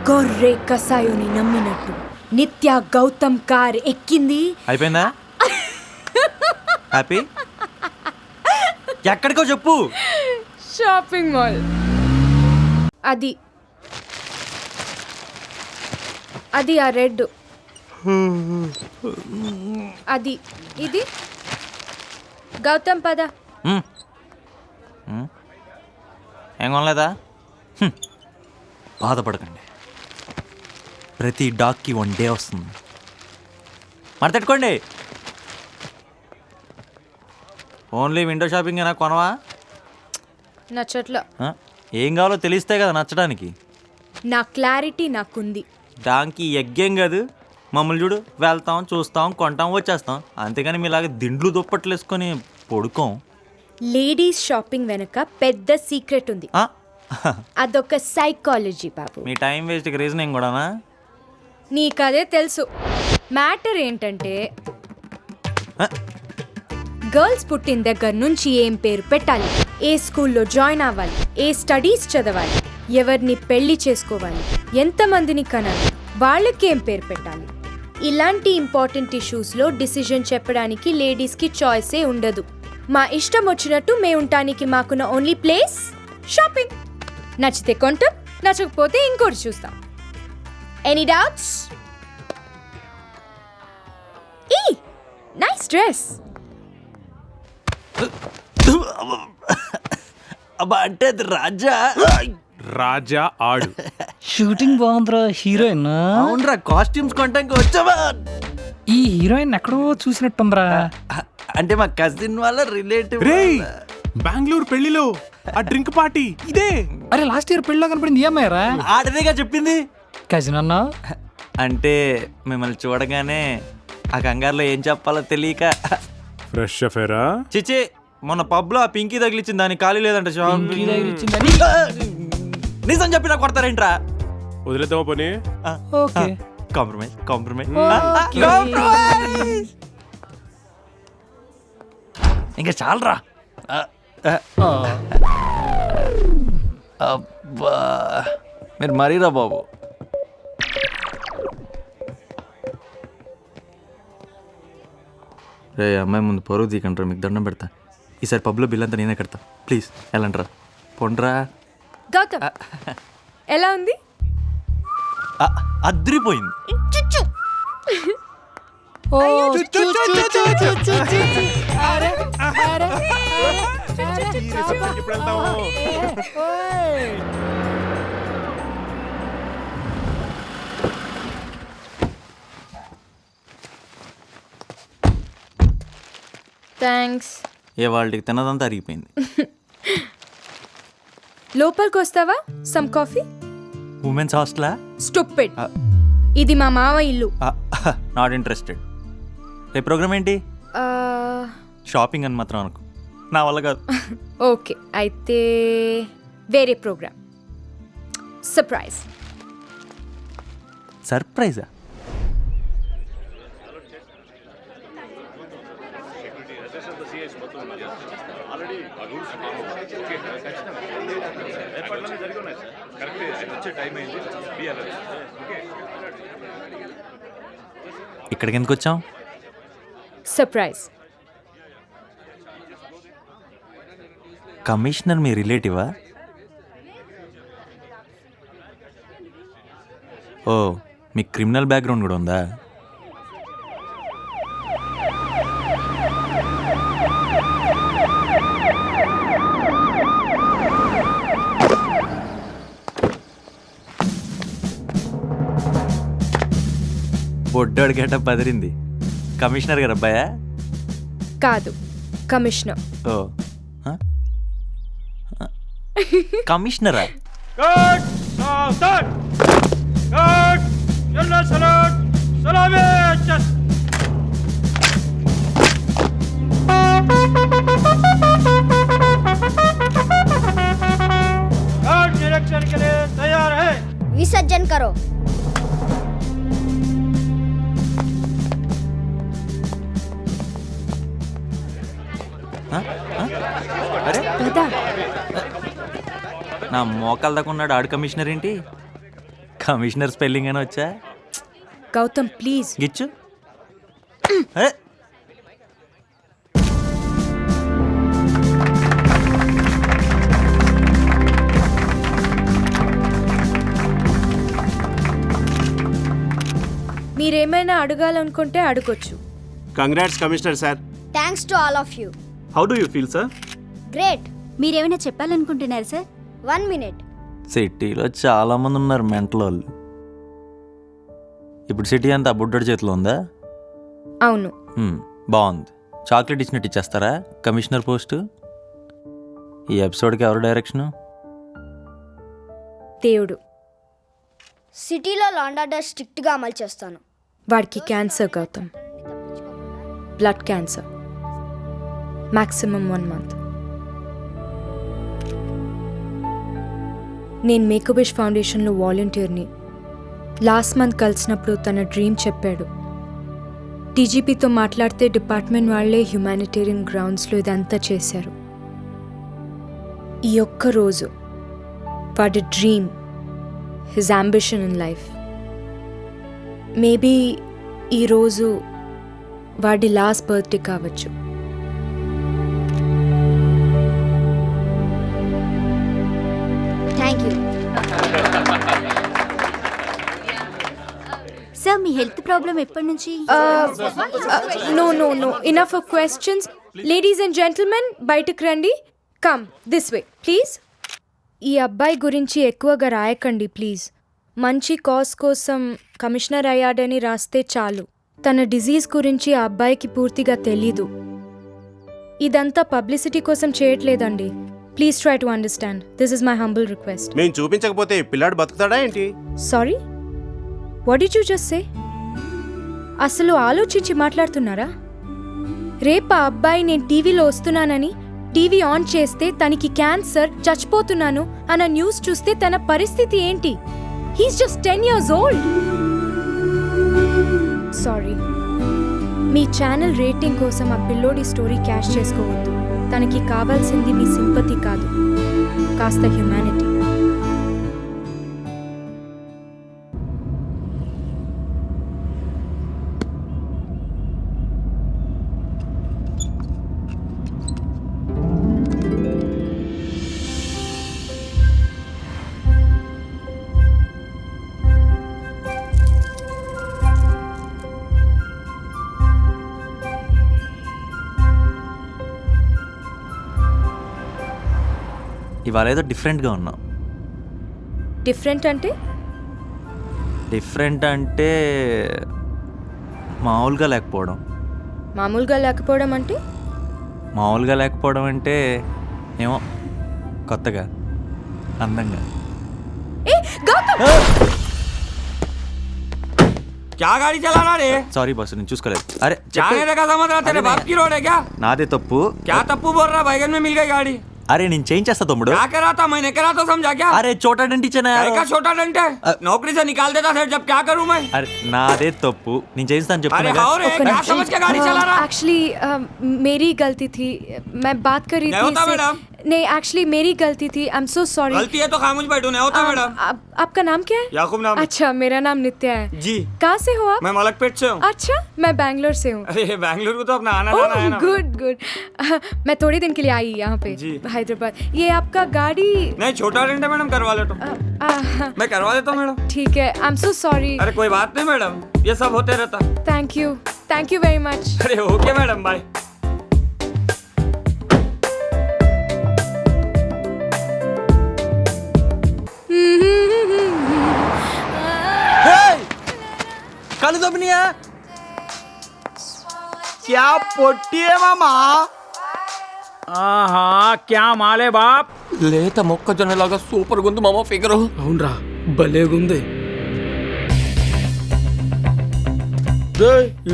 గొర్రె కసాయుని నమ్మినట్టు నిత్య గౌతమ్ కార్ ఎక్కింది. అయిపోయిందా? హ్యాపీ? ఎక్కడికో చెప్పు. Shopping mall. అది ఆ రెడ్, అది ఇది. గౌతమ్ పద. ఏం కొనలేదా? బాధపడకండి, ప్రతి డాగ్కి 1 డే వస్తుంది. మడతెట్టుకోండి. ఓన్లీ విండో షాపింగ్ అయినా కొనవా? నచ్చట్లా. ఏం కావాలో తెలిస్తే కదా నచ్చడానికి. నా క్లారిటీ నాకుంది. దానికి ఎగ్గేం కాదు. మమ్మల్ని చూడు, వెళ్తాం, చూస్తాం, కొంటాం, వచ్చేస్తాం. అంతేగాని మీలాగా దిండ్లు దుప్పట్లు వేసుకొని పడుకోం. లేడీస్ షాపింగ్ వెనక పెద్ద సీక్రెట్ ఉంది. అదొక సైకాలజీ బాబు. మీ టైం వేస్ట్కి రీజనింగ్ కూడానా? నీకదే తెలుసు. మ్యాటర్ ఏంటంటే గర్ల్స్ పుట్టిన దగ్గర నుంచి ఏం పేరు పెట్టాలి, ఏ స్కూల్లో జాయిన్ అవ్వాలి, ఏ స్టడీస్ చదవాలి, ఎవరిని పెళ్లి చేసుకోవాలి, ఎంతమందిని కనాలి, వాళ్ళకేం పేరు పెట్టాలి, ఇలాంటి ఇంపార్టెంట్ ఇష్యూస్లో డిసిజన్ చెప్పడానికి లేడీస్కి చాయిసే ఉండదు. మా ఇష్టం వచ్చినట్టు మేము ఉండటానికి మాకున్న ఓన్లీ ప్లేస్ షాపింగ్. నచ్చితే కొంటాం, నచ్చకపోతే ఇంకోటి చూస్తాం. Any doubts? ఈ నైస్ డ్రెస్. అబ్బా, అంటే అది రాజా ఆడు. షూటింగ్ బాగుందిరా. హీరోయిన్? అవునరా, కాస్ట్యూమ్స్ కొంటానికి వచ్చావా? ఈ హీరోయిన్ ఎక్కడో చూసినట్టుందిరా. అంటే మా కజిన్ వాళ్ళ రిలేటివ్. బెంగళూరు పెళ్లిలో ఆ డ్రింక్ పార్టీ ఇదే. అరే లాస్ట్ ఇయర్ పెళ్ళిలో కనపడింది ఈ అమ్మాయిరా? ఆడనేగా చెప్పింది. కజిన్ అన్నా? అంటే మిమ్మల్ని చూడగానే ఆ కంగారులో ఏం చెప్పాలో తెలియక. ఫ్రెష్ అఫేరా? చిచి, మొన్న పబ్లో ఆ పింకీ తగిలిచ్చింది, దానికి ఖాళీ లేదంట. నిజం చెప్పినా కొడతారేంట్రా? వదిలేద్దామా పని? Okay, compromise. ఇంకా చాలరా. అబ్బా, మీరు మరీరా బాబు. రే, అమ్మాయి ముందు పరుగు తీకంటారా, మీకు దండం పెడతా. ఈసారి పబ్లో బిల్ అంతా నేనే కడతా. ప్లీజ్ వెళ్ళండిరా, పొండ్రా. గౌతమ్ ఎలా ఉంది? అద్రిపోయింది. థ్యాంక్స్. ఏ వాళ్ళకి తిన్నదంతా అరిగిపోయింది. లోపలికి వస్తావా? Some coffee. ఉమెన్స్ హాస్టలా? స్టూపిడ్. ఇది మా మామ ఇల్లు. Not interested. రే, ప్రోగ్రామ్ ఏంటి? షాపింగ్ అని మాత్రం అనుకో, నా వల్ల కాదు. ఓకే, అయితే వేరే ప్రోగ్రామ్. సర్ప్రైజ్. సర్ప్రైజా? ఇక్కడికి ఎందుకు వచ్చాం? సర్ప్రైజ్. కమిషనర్ మీ రిలేటివా? ఓ, మీకు క్రిమినల్ బ్యాక్గ్రౌండ్ కూడా ఉందా? బొడ్డాడు గట్ట పదిరింది. కమిషనర్ గారు అబ్బాయా? కాదు, కమిషనర్. ఓ, కమిషనరా? विसर्जन करो. అరే, పద. నా మోకాల దాకా ఉన్నాడు ఆడు కమిషనర్ ఏంటి? కమిషనర్ స్పెల్లింగ్ అని వచ్చా. గౌతమ్ ప్లీజ్. గిచ్చు. ఏ, మీరేమైనా అడగాలనుకుంటే అడగొచ్చు. Congrats commissioner sir. Thanks to all of you. How do you feel sir? Great. మీరేమైనా చెప్పాలనుకుంటున్నారు సార్? 1 minute. సిటీలో చాలా మంది ఉన్నారు మెంటల్ వాళ్ళు. ఇప్పుడు సిటీ అంతా బుడ్డడి చేతిలో ఉందా? అవును. బాగుంది. చాక్లెట్ ఇచ్చినట్టు ఇచ్చేస్తారా కమిషనర్ పోస్టు? ఈ ఎపిసోడ్కి ఎవరు డైరెక్షను? దేవుడు. సిటీలో లా అండ్ ఆర్డర్ స్ట్రిక్ట్గా అమలు చేస్తాను. వాడికి cancer Gautam, blood cancer. Maximum 1 month. నేను మేకబిష్ ఫౌండేషన్లో వాలంటీర్ని. లాస్ట్ మంత్ కలిసినప్పుడు తన డ్రీమ్ చెప్పాడు. డీజీపీతో మాట్లాడితే డిపార్ట్మెంట్ వాళ్ళే హ్యుమానిటేరియన్ గ్రౌండ్స్లో ఇదంతా చేశారు. ఈ ఒక్క రోజు వాడి dream, his ambition in life. Maybe ఈరోజు వాడి లాస్ట్ బర్త్డే కావచ్చు. Thank you. Sir me health problem ఎప్పటి నుంచి? No. Enough of questions. Ladies and gentlemen, బయటకు రండి. Come this way please. ఈ అబ్బాయి గురించి ఎక్కువగా రాయకండి ప్లీజ్. మంచి కాజ్ కోసం కమిషనర్ అయ్యాడని రాస్తే చాలు. తన డిజీజ్ గురించి ఆ అబ్బాయికి పూర్తిగా తెలీదు. ఇదంతా పబ్లిసిటీ కోసం చేయట్లేదండి. Please try to understand. This is my humble request. మేము చూపించకపోతే పిల్లాడు బతుకుతాడా ఏంటి? Sorry, what did you just say? అసలు ఆలోచించి మాట్లాడుతున్నారా? రేపు ఆ అబ్బాయి నేను టీవీలో వస్తున్నానని టీవీ ఆన్ చేస్తే తనకి క్యాన్సర్, చచ్చిపోతున్నాను అన్న న్యూస్ చూస్తే తన పరిస్థితి ఏంటి? He's just 10 years old. Sorry, మీ ఛానల్ రేటింగ్ కోసం ఆ పిల్లోడి స్టోరీ క్యాష్ చేసుకోవద్దు. తనకి కావాల్సింది మీ సింపతి కాదు, కాస్త హ్యుమానిటీ. ఇవాళ ఏదో డిఫరెంట్గా ఉన్నాం. డిఫరెంట్ అంటే? డిఫరెంట్ అంటే మామూలుగా లేకపోవడం. మామూలుగా లేకపోవడం అంటే? మామూలుగా లేకపోవడం అంటే ఏమో కొత్తగా, అందంగా. क्या गाड़ी चला रहा रे? సారీ బాస్, నేను చూసుకోలేదు. అరే जाने का समझ रहा तेरे बाप की रोड है क्या? నాదే తప్పు. क्या तप्पू बोल रहा? बैगन में मिल गई गाड़ी. అరే నేను చేయించేస్తా తమ్ముడు. क्या करा था? मैंने करा तो समझा क्या? అరే చోటా డంటిచ్చానా? काय का छोटा डंटे? नौकरी से निकाल देता सेठ, जब क्या करूं मैं? అరే నాదే తప్పు, నేను చేయిస్తాను अरे చెప్తున్నా. हाँ रे, क्या समझ के गाड़ी चला रहा? एक्चुअली मेरी गलती थी. मैं बात कर रही नहीं थी होता इससे- मैडम। नहीं, एक्चुअली मेरी गलती थी. I am so sorry. गलती है तो खामोश बैठो, नहीं होता मैडम। आपका नाम क्या है? याकूब नाम। अच्छा, मेरा नाम नित्या है. जी। कहाँ से हो आप? मैं मलकपेट से हूँ। अच्छा, मैं बैंगलोर से हूँ. अरे बेंगलुरु तो अपना आना जाना है ना। गुड. मैं थोड़ी दिन के लिए आई यहाँ पे जी। हैदराबाद. ये आपका गाड़ी? नहीं, छोटा डंटे मैडम, करवा ले तो। मैं करवा देता हूँ मैडम। ठीक है. I am so sorry. अरे कोई बात नहीं मैडम, ये सब होते रहता। Thank you very much. अरे ओके मैडम, बाय। కళ్ళు దొబ్బినాయా? क्या పొట్టి है मामा? ఆహా క్యా మాలే బాప్. లేత మొక్కజొన్నలాగా సూపర్ గుంది మామ ఫిగర్. అవునరా, భలేగుంది.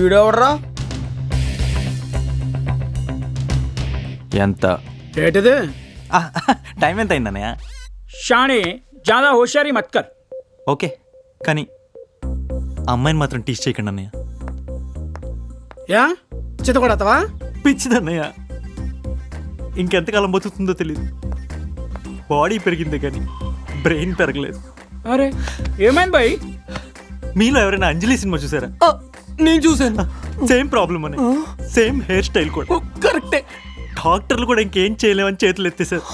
ఈడెవడ్రా? ఎంత ఏటిది? టైం ఎంత అయిందన్నయ్య? షాణి జాదా హోషియారీ మత్ కర్. ఓకే, కానీ అమ్మాయిని మాత్రం టీచ్ చేయకండి అన్నయ్య. యా చితకొడతావా? పిచ్చిదన్నయ్య, ఇంకెంతకాలం బతుకుతుందో తెలియదు. బాడీ పెరిగిందే కానీ బ్రెయిన్ పెరగలేదు. అరే ఏమైంది బాయ్? మీలో ఎవరైనా అంజలి సినిమా చూసారా? నేను చూసాను. సేమ్ ప్రాబ్లం అని, సేమ్ హెయిర్ స్టైల్ కూడా. కరెక్టే. డాక్టర్లు కూడా ఇంకేం చేయలేమని చేతులు ఎత్తేసారు.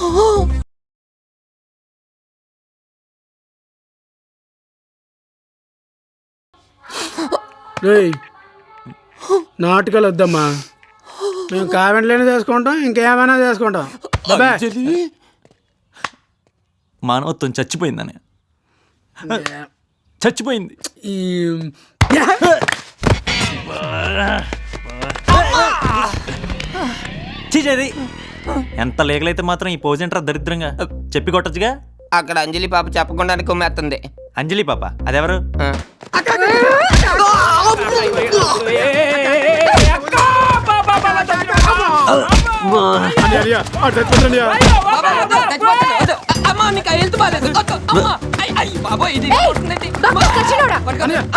రేయ్ నాటకాలు వద్దమ్మా, మేము కామెంట్లైనా చేసుకుంటాం, ఇంకేమైనా చేసుకుంటాం. బాబాయ్ అంజలి మానవత్వం చచ్చిపోయిందని. చచ్చిపోయింది. ఈ చీచేది ఎంత లేగలైతే మాత్రం ఈ పోజెంట్రా దరిద్రంగా చెప్పి కొట్టచ్చుగా. అక్కడ అంజలి పాప చెప్పకుండానే కొమ్మేస్తుంది. అంజలి పాప అదెవరు? అమ్మా నీకు హెల్త్ బాగాలేదు.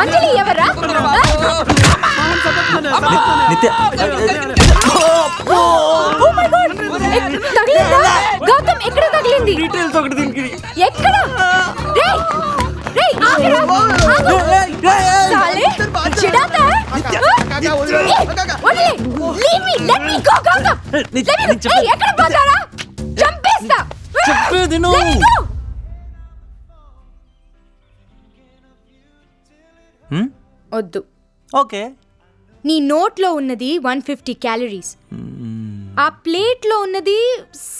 అంజలి ఎవర్రా? నిత్య తగిలిందా? గౌతమ్ ఎక్కడ తగిలింది? డీటెయిల్స్ ఒకటి దీనికి. ఎక్కడ? రేయ్! రేయ్, ఆగరా! ఆగు! సాలే! చిడాతా! ఏయ్, వదిలే! Leave me! Let me go, Gautam! Let me go! ఏయ్, ఎక్కడ పోతారా? చంపేస్తా! చెప్పేది నువ్వు. Let me go! వద్దు. ఓకే. నీ నోట్లో ఉన్నది 150 క్యాలరీస్, ఆ ప్లేట్లో ఉన్నది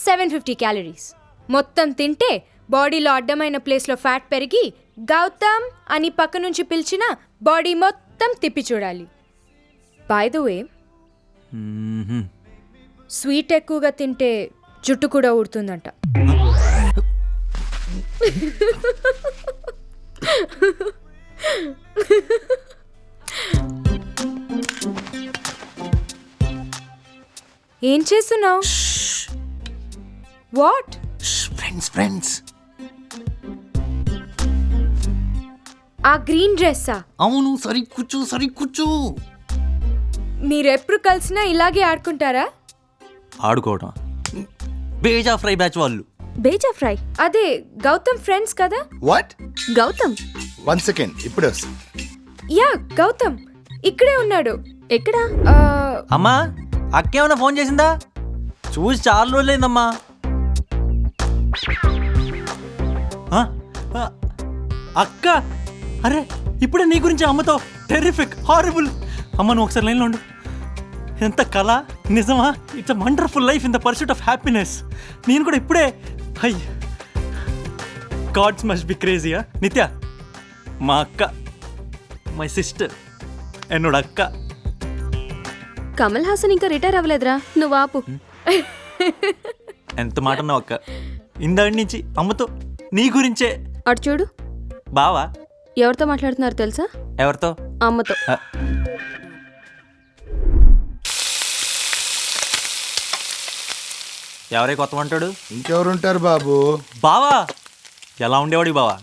750 క్యాలరీస్. మొత్తం తింటే బాడీలో అడ్డమైన ప్లేస్లో ఫ్యాట్ పెరిగి గౌతమ్ అని పక్క నుంచి పిలిచిన బాడీ మొత్తం తిప్పి చూడాలి. బై ద వే, స్వీట్ ఎక్కువగా తింటే జుట్టు కూడా ఊడుతుందంట. ఏం చేస్తున్నావు? వాట్? ఫ్రెండ్స్ ఆ గ్రీన్ డ్రెస్సా? అవును. సరి కూర్చో. మీరెప్పుడు కలిసినా ఇలాగే ఆడుకుంటారా? ఆడుకోవడం బేజా ఫ్రై బ్యాచ్ వాళ్ళు. బేజా ఫ్రై? అదే గౌతమ్ ఫ్రెండ్స్ కదా. వాట్? గౌతమ్ 1 సెకండ్ ఇప్పుడే వస్తా. యా, గౌతమ్ ఇక్కడే ఉన్నాడు. ఎక్కడ? అమ్మా, అక్కేమన్నా ఫోన్ చేసిందా? చూసి చాలా రోజులైందమ్మా. అక్క, అరే ఇప్పుడే నీ గురించి అమ్మతో. Terrific, horrible. అమ్మ నువ్వు ఒకసారి లైన్లో ఉండు. ఎంత కళ, నిజమా? It's a wonderful life in the pursuit of happiness. నేను కూడా ఇప్పుడే హై గాడ్స్ మస్ట్ బి క్రేజీయా. నిత్య మా అక్క, మై సిస్టర్, ఎన్నోడ అక్క. కమల్ హాసన్ ఇంకా రిటైర్ అవ్వలేదురా, నువ్వు ఆపు. ఎంత మాట అన్నావు అక్క. ఇందాడి నుంచి అమ్మతో నీ గురించే. అటు చూడు. బావా ఎవరితో మాట్లాడుతున్నారు తెలుసా? ఎవరితో? అమ్మతో. ఎవరే కొత్త అంటాడు? ఇంకెవరుంటారు బాబు? బావా ఎలా ఉండేవాడు బావా?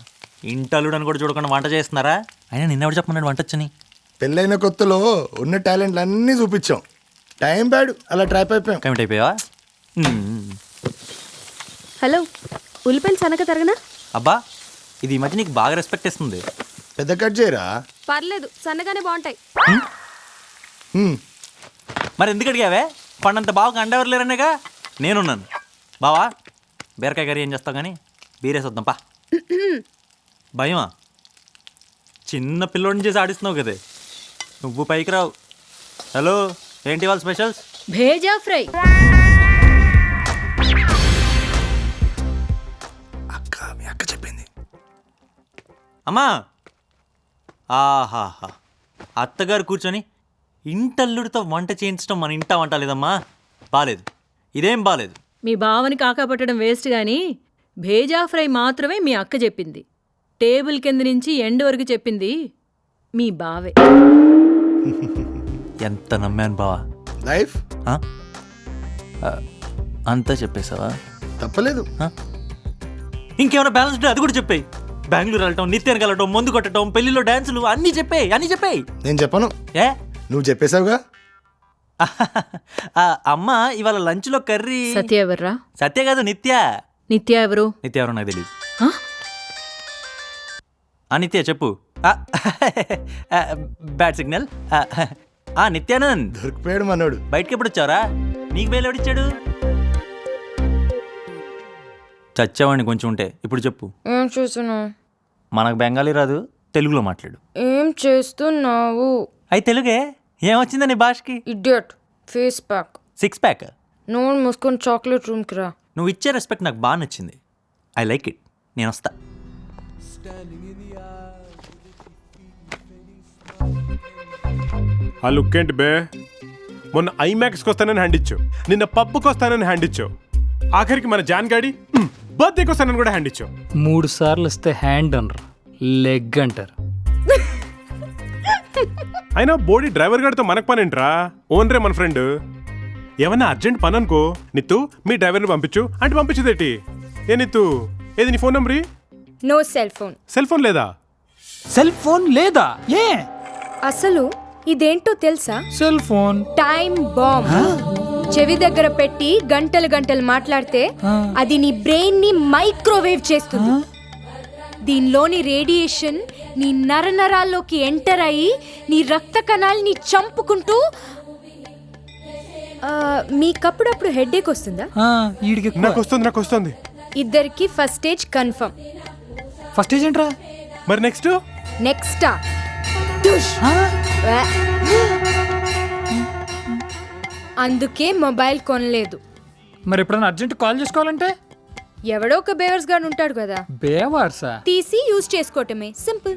ఇంటల్లుడు అని కూడా చూడకుండా వంట చేస్తున్నారా? అయినా నిన్నెవడు చెప్పమన్నాడు వంట వచ్చని? పెళ్ళైన కొత్తలో ఉన్న టాలెంట్లు అన్నీ చూపించాం. టైం బ్యాడ్, అలా ట్రాప్ అయిపోయాం. కమిట్ అయిపోయావా? హలో, ఉల్లిపాయలు సనక తరగనా? అబ్బా, ఇది ఈ మధ్య నీకు బాగా రెస్పెక్ట్ ఇస్తుంది. పెద్ద కట్ చేయరా? పర్లేదు, సన్నగానే బాగుంటాయి. మరి ఎందుకు అడిగావే? పండంత బాగా అండెవరు లేరనేగా నేనున్నాను. బావా బీరకాయ కర్రీ ఏం చేస్తావు కానీ బీరేసొద్దాం పా. భయమా? చిన్న పిల్లోడిని చేసి ఆడిస్తున్నావు కదే, నువ్వు పైకి రావు. హలో, ఏంటి వాళ్ళ స్పెషల్స్? భేజా ఫ్రై. అక్క, మీ అక్క చెప్పింది. అమ్మా, ఆహాహా, అత్తగారు కూర్చొని ఇంటల్లుడితో వంట చేయించడం మన ఇంట వంట లేదమ్మా. బాలేదు, ఇదేం బాలేదు. మీ బావని కాకాపట్టడం వేస్ట్ గాని భేజా ఫ్రై మాత్రమే మీ అక్క చెప్పింది. టేబుల్ కింద నుంచి ఎండ్ వరకు చెప్పింది మీ బావే. ఎంత నమ్మాను బావా. లైఫ్ అంతా చెప్పేశావా? తప్పలేదు. ఇంకేమైనా బ్యాలెన్స్ ఉంటే అది కూడా చెప్పాయి. బెంగళూరు వెళ్ళటం, నిత్యానికి వెళ్ళటం, మందు కొట్టడం, పెళ్లిలో డాన్సులు అన్నీ చెప్పాయి. నేను చెప్పను, ఏ నువ్వు చెప్పేశావుగా. అమ్మ ఇవాళ లంచ్లో కర్రీ. సత్య ఎవర్రా? సత్య కాదు, నిత్య. నిత్య ఎవరు? నిత్య ఎవరో నాకు తెలియదు. నిత్య చెప్పు. Bad signal. నిత్యానంద్ దొరికిపోయాడు మనోడు. బయటకి ఎప్పుడు వచ్చావురా? నీకు బయలు ఎవడిచ్చాడు? చచ్చావాడిని కొంచెం ఉంటే. ఇప్పుడు చెప్పు. ఏం చూస్తున్నావు? మనకు బెంగాలీ రాదు, తెలుగులో మాట్లాడు. ఏం చేస్తున్నావు? అయి తెలుగే. ఏమొచ్చిందా నీ భాషకి? Idiot. Face pack. 6 pack. Known మూసుకొని చాక్లెట్ రూమ్కి రా. నువ్వు ఇచ్చే రెస్పెక్ట్ నాకు బాగా నచ్చింది. I like it. నేను వస్తా. ఆ లుక్ ఏంటి బే? మొన్న ఐమాక్స్కి వస్తానని హ్యాండ్ ఇచ్చావు, నిన్న పబ్కి వస్తానని హ్యాండ్ ఇచ్చావు, ఆఖరికి మన జాన్ గాడి బర్త్డేకి వస్తానని కూడా హ్యాండ్ ఇచ్చావు. 3 సార్లు ఇస్తే హ్యాండ్ అనరు, లెగ్ అంటారు. అయినా బోడీ డ్రైవర్ గారితో మనకు పని ఏంట్రా? ఓన్రే మన ఫ్రెండ్. ఏమన్నా అర్జెంట్ పని అనుకో, నిత్తు మీ డ్రైవర్ని పంపించు అంటే పంపించదేటి? ఏ నిత్తు, ఏది నీ phone number? No cell phone. Cell phone లేదా? సెల్ ఫోన్ లేదా? ఏ అసలు ఇదేంటో తెలుసా? Cell phone time bomb. చెవి దగ్గర పెట్టి గంటలు గంటలు మాట్లాడితే అది నీ బ్రెయిన్ ని మైక్రోవేవ్ చేస్తుంది. దీనిలోని రేడియేషన్ నీ నరనరాల్లోకి ఎంటర్ అయ్యి నీ రక్త కణాలని చంపుకుంటూ మీకప్పుడప్పుడు హెడ్ఏక్ వస్తుందా? ఈడికి నాకు వస్తుంది. ఇద్దరికి first stage confirm. First stage ఏంట్రా? మరి నెక్స్ట్ అందుకే మొబైల్ కొనలేదు. మరి ఎప్పుడైనా అర్జెంట్ కాల్ చేసుకోవాలంటే? ఎవడో ఒక బేవర్స్ గాడు ఉంటాడు కదా, బేవార్సా? తీసి యూజ్ చేసుకోవటమే. సింపుల్.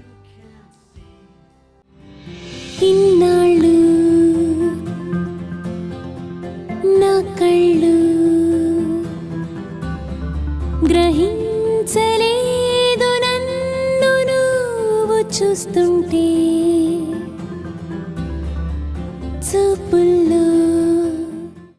ఇన్నాళ్ళు నా కళ్ళు గ్రహించలేదు నన్ను నువ్వు చూస్తుంటే చూపుల్లో